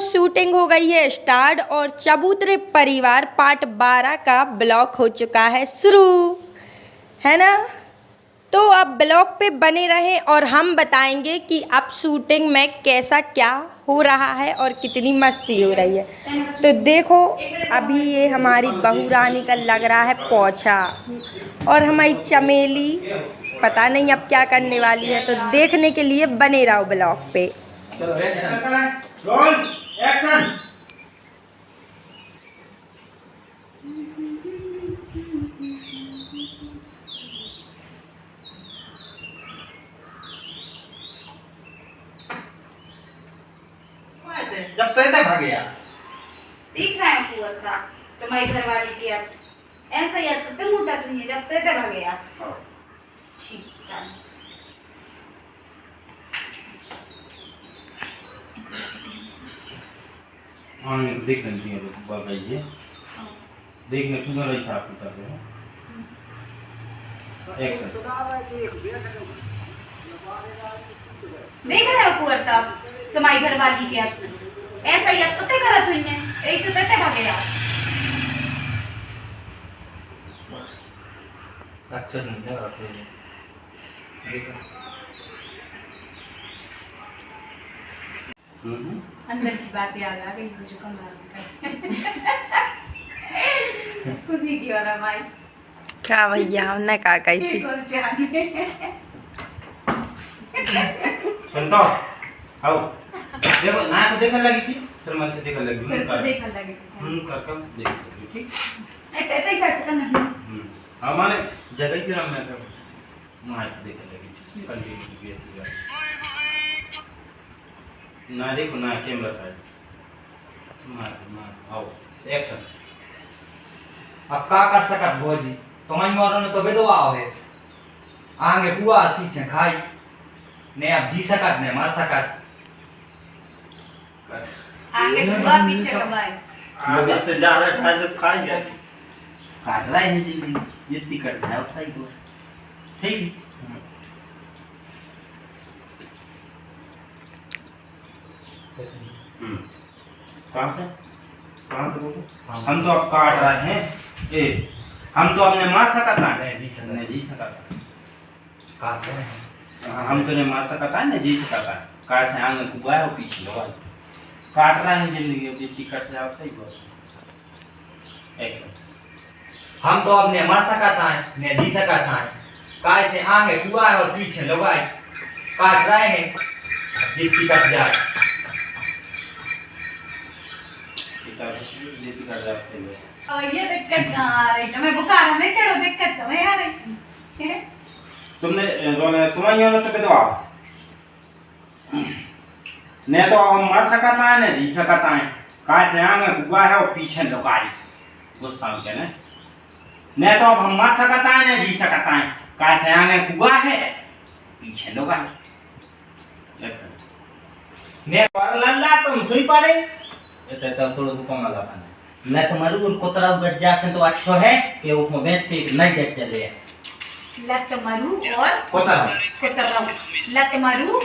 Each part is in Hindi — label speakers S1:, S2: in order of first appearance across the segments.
S1: शूटिंग हो गई है स्टार्ट और चबूतरे परिवार पार्ट 12 का ब्लॉग हो चुका है शुरू, है ना। तो अब ब्लॉग पे बने रहें और हम बताएंगे कि अब शूटिंग में कैसा क्या हो रहा है और कितनी मस्ती हो रही है। तो देखो अभी ये हमारी बहू रानी का लग रहा है पोछा और हमारी चमेली पता नहीं अब क्या करने वाली है। तो देखने के लिए बने रहो ब्लॉग पे। Roll action.
S2: जब तो इतना भाग गया
S3: दिख रहा है कुआं सा तुम्हारी घरवाली की अब ऐसा यार तो तुम उठा नहीं है जब तो इतना भाग गया। ठीक है
S2: हाँ देख लेंगे ये लोग बाबा ये देखने तुम्हारा ही साफ उतर रहे हैं।
S3: देख रहे हो कुआं सा तुम्हारी घरवाली की अब ऐसा यार तो ते करत हुई है ऐसे तो इतना भाग गया।
S2: अच्छा समझा आपने
S3: अंदर की बातें याद आ गई मुझे कमाल खुशी की वाला भाई
S1: क्या भैया हमने कहा कही थी।
S2: सुनता आओ देखो ना तो देखने लगी थी फिर मन से देखने लगी
S3: फिर से देखने लगी
S2: कर देख ठीक
S3: ऐसे ही सर्च करना है।
S2: हां माने जगह की राम में कर मार देखने लगी कंटिन्यू बेस ना देखो ना कैमरा साइड मार आओ एक्शन।
S4: अब का कर सकत भोजी तुम्हारी मोरो ने तो बेदवा है आगे बुआ पीछे खाई ने अब जी सकत ने मर सकत
S3: आगे बुआ पीछे लगाए
S2: लोग इससे जा रहा है खाए तो खाई जाए
S4: काट रहा है जी ये ती कर है सही तो ठीक
S2: कहां से बोलो हम तो अब काट रहे हैं ए हम तो अपने मार सकता है जी सकता
S4: काट रहे हैं
S2: हम तो ने मार सकता है ना जी सकता है कार से आगे कुबाया हो पीछे लगा काट रहा है जिंदगी अब जितनी कट जाओ सही बात एक
S4: हम तो अपने मर सकता है ने जी सकता है काय से आगे कुआ और पीछे लगाए काट रहे हैं जितनी कट जाए
S3: ये दिक्कत कहाँ आ रही है मैं बुखार में चढ़ो दिक्कत तो मैं आ रही
S2: तुमने तुम्हारी वाला तो बेदवा ने तो हम मर सकता है ने जी सकता है काय से आगे कुआ है और पीछे लगाई गुस्सा में कहने ने तो अब हम मर सकता है ने जी सकता है काय से आगे कुआ है पीछे लगाई
S4: ने पर लल्ला तुम सुई पारे
S2: ये तो थोड़ा सा कम लगा पाने
S4: मैं तुम्हारू उनको तरह गज्जा से तो अच्छो है कि वो बेच के नहीं गज चले
S3: लत मरू और
S2: कोतरा
S3: लत मरू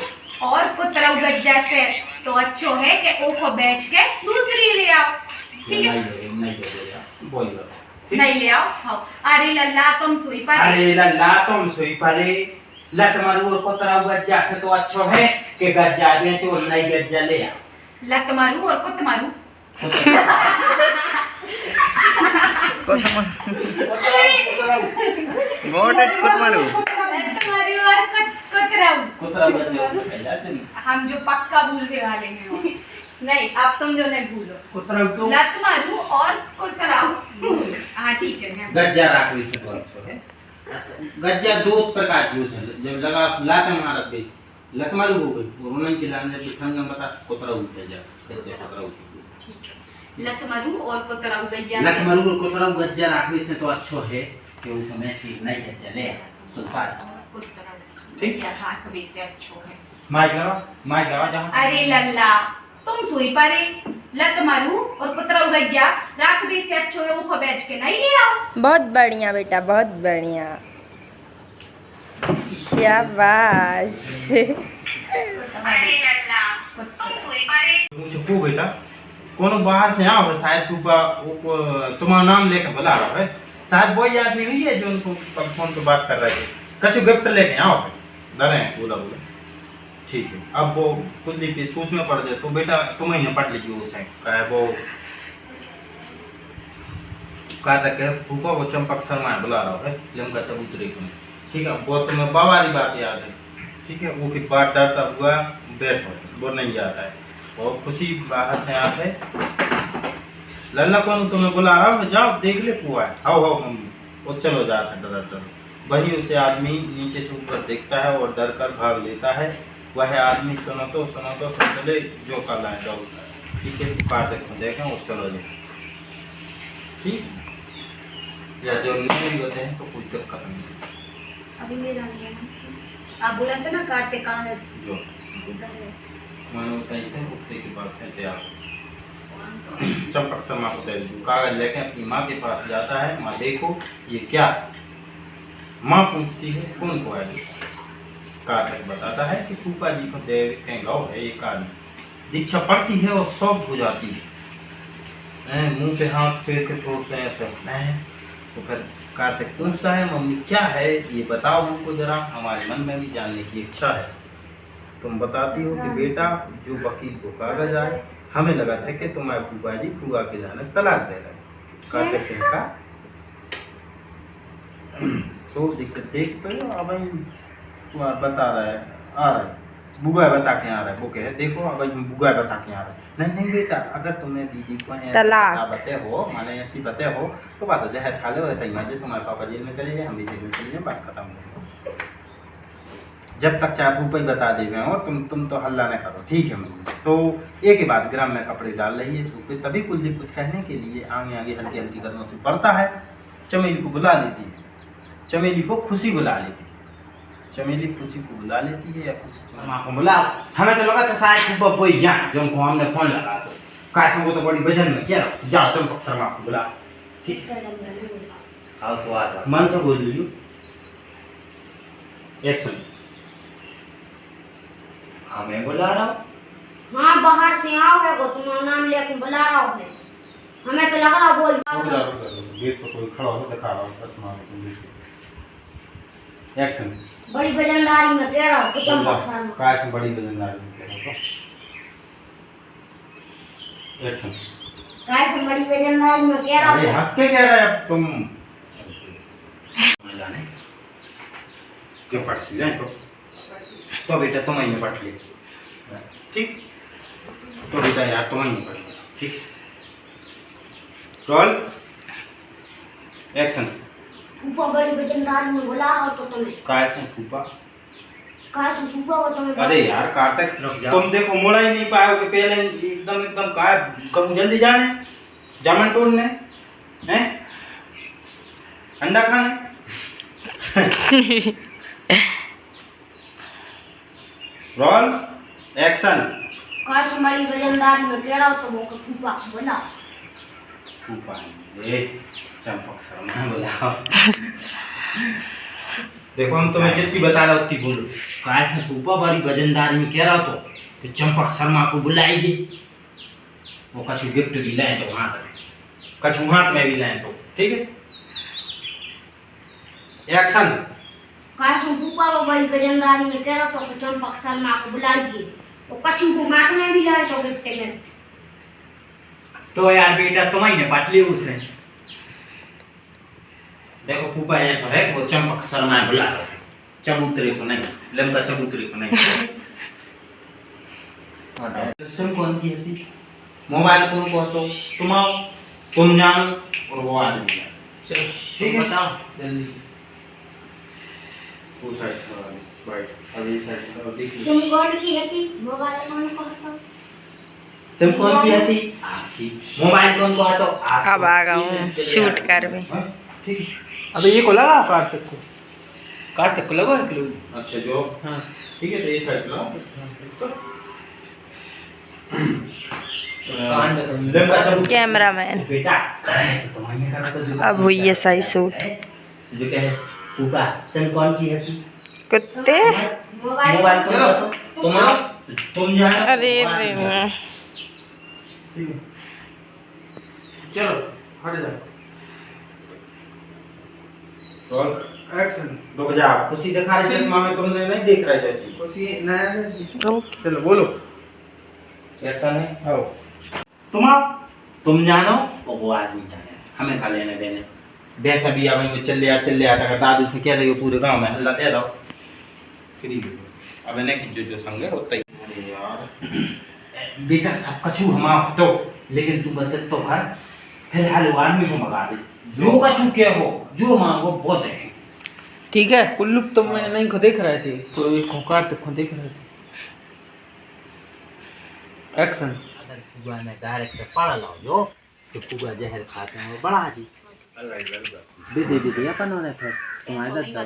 S3: और कुतराऊ गज्जा से तो अच्छो है कि ओको बेच के दूसरी ले आओ ठीक है नहीं ले आओ हाँ अरे लल्ला तुम सुई पारे
S4: अरे लल्ला तुम सुई पारे लत मारू और कोतरा गज्जा से तो अच्छो है कि गज्जा बेचो नहीं गज्जा ले आओ
S3: लत मारू और कुत मारू हम जो पक्का भूलने वाले हैं नहीं अब तुम जो नहीं भूलो लत मारू और कुतराऊ हाँ ठीक है
S2: गज्जा राख ली से तो अच्छो है गज्जा दो प्रकार की होती है जब लगा लात मार गई लत मारू हो गई और उन्हें खिलाने के ठंड में बता कोतरा उठ जा कैसे कोतरा उठ
S3: लत मारू और कुतराऊ गज्जा
S4: लत मारू और कोतरा गज्जा राखने से तो अच्छो है कि वो में से नहीं गज्जा ले सुनसा
S3: ठीक है हाथ में से अच्छो है
S2: माइक लगा जहां
S3: अरे लल्ला तुम सुई पारे लत मारू और कुतराऊ गज्जा राख भी से अच्छो है वो बेच के नहीं ले आओ।
S1: बहुत बढ़िया बेटा बहुत बढ़िया शाबाश।
S3: अरे लल्ला तुम सुई पारे
S2: मुझे को बेटा कोनो बाहर से आओ है शायद फूफा तुम्हारा नाम लेकर बुला रहा है, शायद वही आदमी नहीं है जो उनको फोन पे बात कर रहे थे। कछु गिफ्ट लेके आओ है, डरे हैं बोला बोला। ठीक है, अब वो कुछ भी सोच में पड़ जाए तो बेटा तुम ही निपट लीजिए वो साइड का है वो कहा तक है फूफा वो चंपक शर्मा बुला रहा है लमका चबूतरे को। ठीक है, वो तुम्हें बाबा वाली बात याद है। ठीक है, वो फिर बात डरता हुआ बैठ वो नहीं जाता है और खुशी बाहर से आते लल्ला कौन तुम्हें बुला रहा है, जाओ देख ले कुआ है, आओ आओ मम्मी। वो चलो जाता है डर वही उसे आदमी नीचे से ऊपर देखता है और डर कर भाग लेता है। वह आदमी सुनो तो सुन चले जो कल आए जाओ। ठीक है, कार्तिक में देखें और चलो जाए। ठीक या जो नहीं होते हैं तो कोई दिक्कत नहीं।
S3: अभी मेरा नहीं है, आप बोला था ना कार्तिक कहाँ है
S2: जो मानो कैसे उठने की बात है तैयार चंपक शर्मा को दे दो कागज लेके अपनी माँ के पास जाता है। माँ देखो ये क्या, माँ पूछती है कौन को है। कार्तिक बताता है कि फूफा जी को दे के गाँव है एक आदमी। दीक्षा पड़ती है और शौक हो जाती है, मुंह पे हाथ फेर के छोड़ते हैं ऐसे। तो फिर कार्तिक पूछता है मम्मी क्या है ये बताओ हमको जरा, हमारे मन में भी जानने की इच्छा है। तुम बताती हो कि बेटा जो वकील को कागज आए, हमें लगा था कि तुम्हारे फूफा जी फूफा के जाने तलाक दे रहे। कार्तिक ने कहा तो देख तो अब तुम्हारा बता रहा है आ रहा है बुआ बता के आ रहा है। वो कहे देखो अब बुआ बता के आ रहा है। नहीं बेटा अगर तुमने दीदी को बते हो माने ऐसी बते हो तो बात हो जाए खा लो ऐसा ही मजे तुम्हारे पापा जेल में चले जाए हम भी जेल में चले जाए, बात खत्म हो। जब तक चाहे ऊपर ही बता दे गए और तुम तो हल्ला न करो। ठीक है मम्मी। तो एक ही बात ग्राम में कपड़े डाल रही है सूखे तभी कुछ कहने के लिए आगे आगे हल्की हल्की कदमों से बढ़ता है। चमेली को बुला लेती है, चमेली को खुशी बुला लेती है, चमेली खुशी को बुला लेती है या खुशी
S4: माँ को बुला। हमें तो लगा था शायद फूफा कोई यहाँ जो हमने फोन लगा तो कैसे वो तो बड़ी वजन में क्या जाओ चंपक शर्मा को बुला। ठीक आओ स्वाद मन तो बोल लीजिए एक्शन। हमें बुला रहा हूँ।
S5: हाँ बाहर से आओ है को तुम्हारा नाम लेके बुला रहा हूँ। हमें तो लगा बोल
S2: गेट पर कोई खड़ा हो दिखा रहा है एक्शन।
S5: बड़ी वजनदारी में कह रहा हूँ चंपक शर्मा।
S2: कैसे बड़ी वजनदारी में कह रहा हो एक्शन।
S5: कैसे बड़ी वजनदारी में कह रहा
S2: अरे
S5: हूँ।
S2: हंस के कह रहा है अब तुम जाने क्यों पढ़ सी जाए तो बेटा तुम ही पढ़ ले। ठीक तो बेटा यार तुम ही पढ़ ले। ठीक रोल एक्शन।
S5: फूफा बड़ी वजनदारी में बुला रहा हो तो तुम्हें
S2: कैसे फूफा
S5: कैसे फूफा को तुम्हें।
S2: अरे यार कार्तिक तुम देखो मुड़ा ही नहीं पाओगे पहले एकदम काय कहूँ जल्दी जाने जामन तोड़ने हैं अंडा खाने। Roll action.
S5: कैसे बड़ी वजनदारी में कह रहा हो तो वो फूफा को बुला।
S2: फूफा ये चंपक शर्मा बुलाओ। देखो हम तुम्हें जितनी बता रहे उतनी बोलो। कैसे फूफा बड़ी वजनदारी में कह रहा तो कि चंपक शर्मा को बुलाइए। वो कछु गिफ्ट भी लाए तो हाथ में कछु हाथ में भी लाए तो ठीक है एक्शन।
S5: कैसे फूफा को बड़ी वजनदारी में कह रहा तो चंपक शर्मा को बुलाइए। वो कछु को हाथ में भी लाए तो गिफ्ट में।
S4: तो यार बेटा तुम ही ने पट ली उसे।
S2: देखो फूफा ऐसा है वो चंपक शर्मा बुला रहे हैं चबूतरे को नहीं लंका चबूतरे को नहीं। सिम कौन की थी मोबाइल कौन को तो तुम आओ तुम जानो और वो आदमी चलो ठीक है बताओ जल्दी। वो साइड राइट अभी साइड देख
S5: सिम कौन की है थी मोबाइल कौन को था।
S2: सिम कौन की थी आपकी मोबाइल कौन को तो आप
S1: अब आ गया हूँ शूट कर में।
S2: ठीक है
S6: अबे ये को लगा कार्तिक को लगा क्लू।
S2: अच्छा जो हाँ ठीक है तो ये साइड चलाओ
S1: कैमरामैन
S2: बेटा
S1: अब हुई है सही शूट।
S2: जो कहे फूफा सिम कौन की है
S1: कुत्ते
S2: मोबाइल कौन तुम जानो
S1: अरे रे
S6: चलो हट जाओ।
S4: Roll
S6: action.
S4: रुक जा, खुशी दिखा रही चश्मा में, तुमने नहीं देख रहा जैसे।
S6: खुशी नया चलो बोलो।
S4: ऐसा नहीं
S6: आओ।
S2: तुम जानो और वो आदमी जाने, हमें खा लेने देने।
S4: वैसा भी अब वो चल लिया अगर दादू से कह रही पूरे गांव में हल्ला दे दो फ्री। अब इन्हें कि जो संगे होता ही। अरे यार बेटा सब कछु हम तो, लेकिन तू बस तो कर फिलहाल वो आदमी को मंगा दे। जो कछु के हो, जो मांगो वो दे।
S6: ठीक है कुल्लू, तो मैं नहीं को देख रहे थे तो एक खोकार तक को देख रहे थे। एक्शन।
S4: अगर कुआ में डायरेक्ट पड़ा लाओ जो तो कुआ जहर खाते हैं वो बड़ा जी दे अपन होने थे तुम्हारे दर्द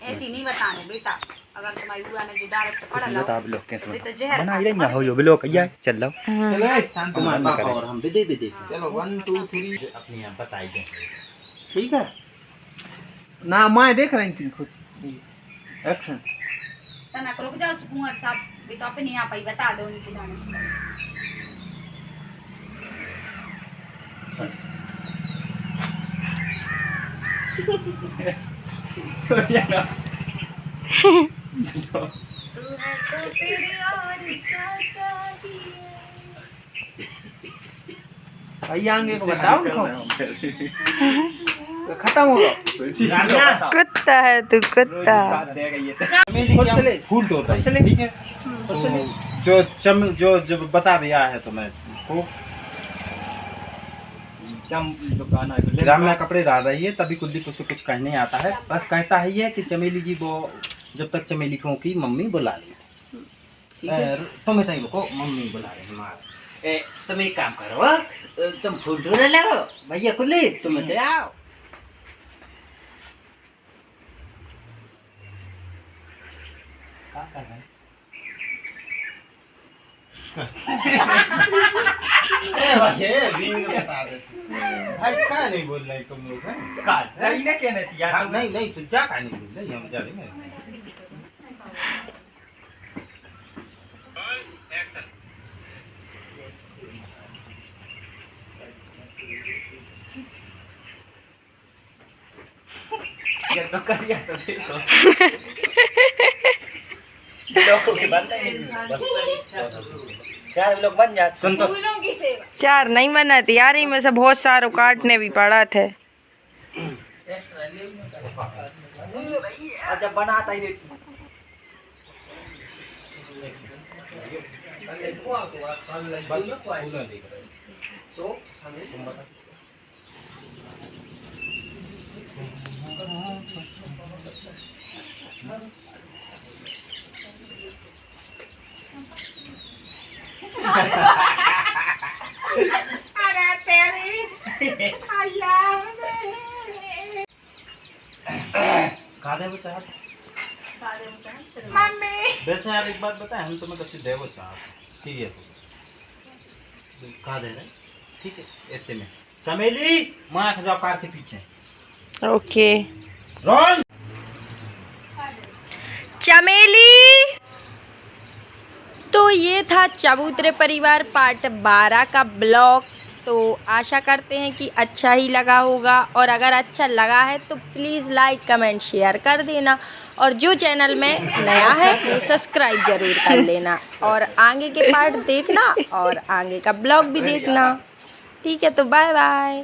S3: ऐसी नहीं बताने बेटा, अगर तुम्हारी बुआ ने जो डायरेक्ट पढ़ा ला
S6: आप लोग कैसे
S3: तो जहर
S6: बना ही नहीं हो जो बिलो कहिया चल लो।
S4: चलो शांत मान पापा और हम दे
S6: चलो 1 2 3
S4: अपनी आप बताई दें।
S6: ठीक है ना, मैं देख रही थी खुद। एक्शन।
S3: तना रुक जाओ कुंवर साहब, भी तो पे नहीं आ पाई, बता दो उनकी दाने।
S6: भाई आगे को बताओ उनको। खत्म हो गया।
S1: कुत्ता है तू कुत्ता।
S4: फूल होता है ठीक है। जो जब बता दिया है तो मैं ग्राम में कपड़े डाल रही है तभी कुल्ली को कुछ कहने आता है, बस कहता है ये कि चमेली जी वो जब तक चमेली को की मम्मी बुला रही है। तुम्हें तई को मम्मी बुला रही है मार। तुम एक काम करो, तुम फूल ढूंढने लगो भैया कुल्ली तुम ले आओ। क्या कर रहे हैं? भाई क्या नहीं बोल रहे तुम लोग हैं?
S6: सही ना कहने थी यार।
S4: नहीं नहीं सच्चा का नहीं बोल रहे हम जा रहे हैं।
S6: ये तो कर दिया तो देखो। लोगों के बनते हैं 4 लोग बन जाते।
S4: सुन तो
S3: फूलों की सेवा।
S1: 4 नहीं बनाती यार, इनमें से बहुत सारे काटने भी पड़ा थे।
S6: अच्छा बनाता ही नहीं।
S4: बस फूल देख रहे तो तुम बता।
S3: अरे तेरी
S4: कादे बचा
S3: मम्मी।
S4: वैसे यार एक बात बताएं, हम तुम्हें कभी देवो चाहते सीरियस कादे रहे ठीक है। ऐसे में चमेली माँ जाओ कार के पीछे।
S1: ओके
S4: रोल
S1: चमेली। तो ये था चबूतरे परिवार पार्ट 12 का ब्लॉग। तो आशा करते हैं कि अच्छा ही लगा होगा, और अगर अच्छा लगा है तो प्लीज़ लाइक कमेंट शेयर कर देना, और जो चैनल में नया है वो सब्सक्राइब ज़रूर कर लेना, और आगे के पार्ट देखना और आगे का ब्लॉग भी देखना। ठीक है तो बाय बाय।